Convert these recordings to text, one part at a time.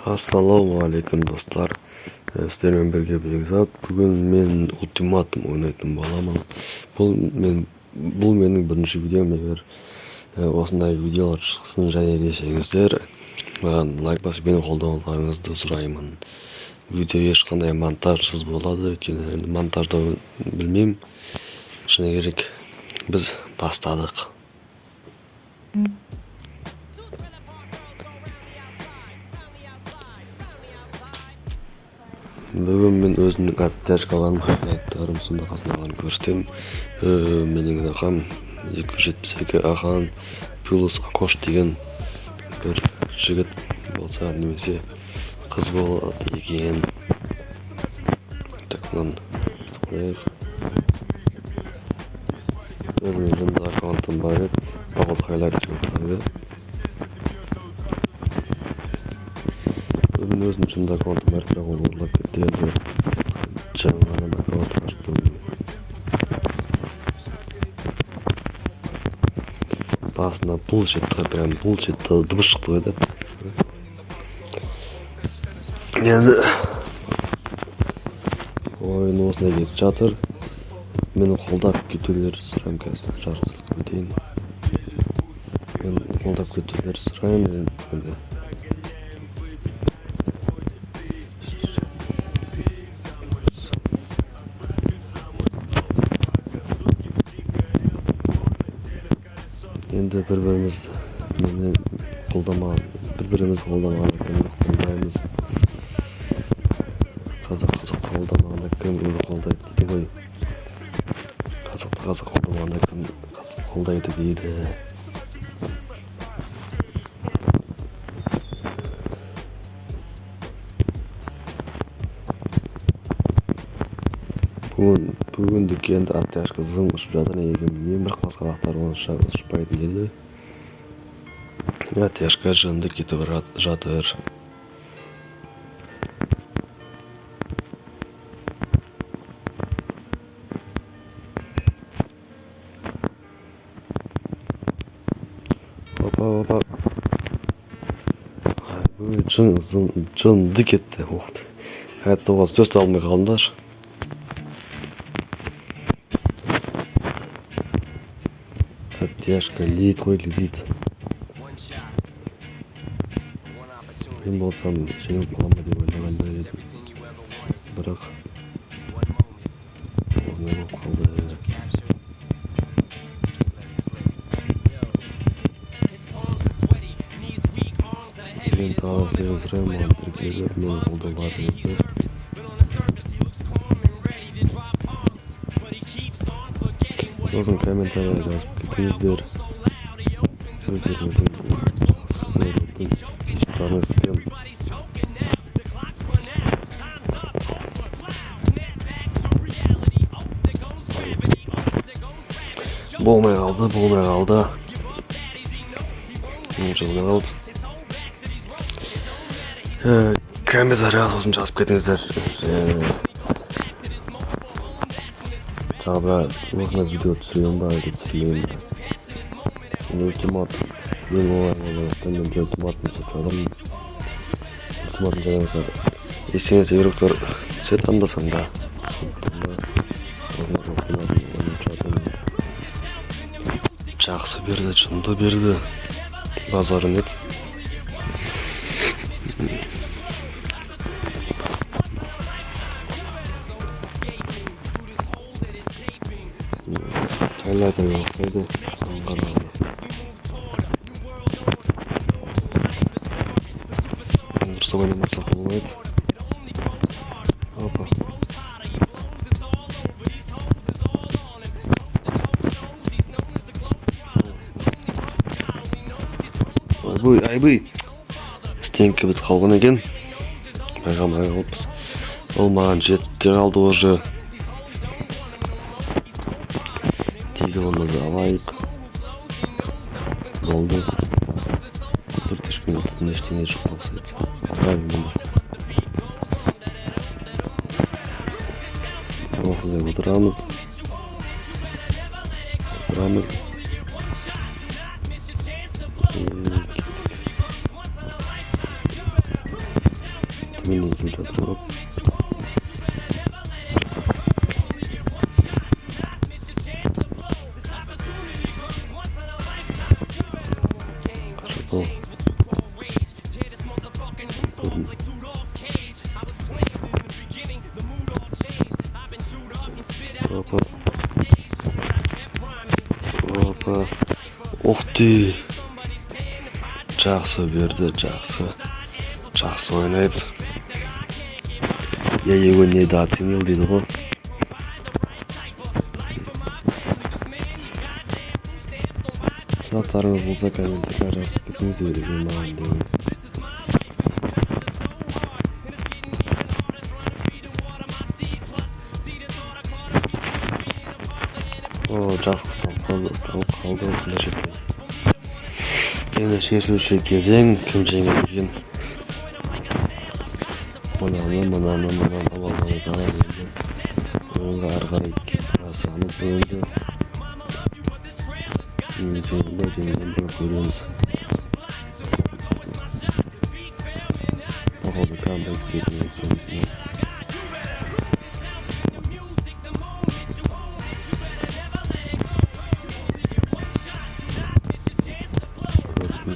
Ассалаумағалейкум достар. Сіздермен бірге Бекзат. Бүгін мен ультиматум ойнайтын боламын. Бұл менің бірінші видеом. Егер осындай видеолар шықсын және десеңіздер, маған лайк басып мені қолдауларыңызды сұраймын. Видео ешқандай монтажсыз болады, өйткені монтажды білмеймін. Шыны керек, біз бастадық. Бүгін мен өзімнің оттяжкаларым, хайаттарым, сұндақасынағын көрсетем. Менің ағам 272 ахан плюс Акош деген бір жігіт болса, немесе қыз болады екен. Тақынан қояйық. Өзімнің жынды аккаунтым бар еді, бағыт хайлайтер өтті. Бүгін өзім жынды аккаунтым бар, бірақ ол ұрлап кетті. Енді жаңадан аккаунт аштым. Басына бұл шетті, прям бұл шетті дыбыс шықты еді. Енді ойын осындай кетіп жатыр. Мені қолдап кетулер сұрайым, қазір жарысып өтейін. Мен қолдап кетулер сұрайым. Енді бір-бірімізді қолдамаған қолдаймыз. Қазақ қолдамағанда кім қолдайды дейді ғой. Қазақ қолдамағанда кім қолдайды дейді. Бүгіндік енді оттяжка зың ұшып жатыр, неге білмеймін, бір қасқалақтар оны ұшпайтын деді. Оттяжка жынды кетіп жатыр. Опа. Жынды кетті. Қайтты оған сөз алмай қалыңдар. Оттяжка лид қой, лид. Мен болсам жеңіп қалама деп ойлағанда едім. Бірақ осындай болып қалды. Мен тағы сізден сұраймын, маған тіркеліп, мені қолдауларыңызды. Сосын комментария жазып кетіңіздер. Өздеріңіздің шықтарыңыз кем. Болмай қалды. Комментария сосын жазып кетіңіздер. Тағы осындай видео түсіремін ба, деп түсірмеймін. Ультиматум. Ең оңай болғандықтан мен ультиматум сатадым. Ультиматум жаңағысы. Есіңізде игроктар сөйт андасаң да. Жақсы берді, жынды берді. Базары нет. Хайлайтер өтті. Дұрыс ойнамасақ болмайды. Опа. Айбый. Стенкі бітіп қалған екен. Байғамай қалыппыз. Ол маған жетіп те қалды уже. Тегілімізді алайық. Болды. Бір тешк минуттың ештеңе жоқ болсайды. Осындай отырамыз. Түбінен келіп жатыр ғой. О. Опа. Опа. Ух ты. Жақсы берді, жақсы. Жақсы ойнайды. Я его недооценил дейді ғой. Сұрақтарыңыз болса комментарийға жазып кетіңіздер деген маған деген. О, жақсы ұсталып қалды осында жерде. Енді шешуші кезең кім жеңеді екен? Мынаны алалады енді. Ойынға ары қарай асығанып ойынды. Жеңген бір көреміз. Походу камбэк істейтін.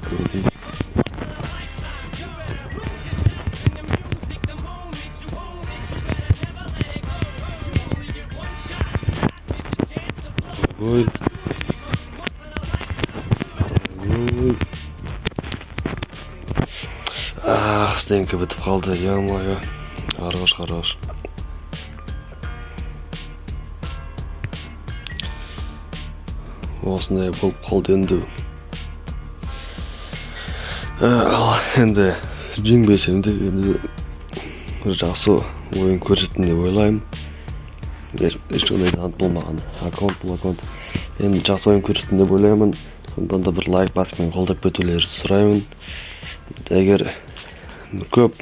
Көрдім. Ой. Ах, стенка бітіп қалды, ё-моё. Хорош. Осындай болып қалды енді. Ал енді жеңбесем де енді жақсы ойын көрсеттім деп ойлаймын. Ешқандай танып болмаған аккаунт. Енді жақсы ойын көрсеттім деп ойлаймын. Сондан да бір лайк басып мен қолдап кетулеріңізді сұраймын. Егер көп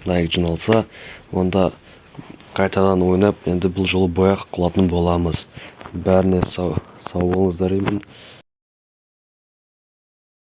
лайк жиналса, онда қайтадан ойнап, енді бұл жолы бояқ қылатын боламыз. Бәріне сау болыңыздар деймін.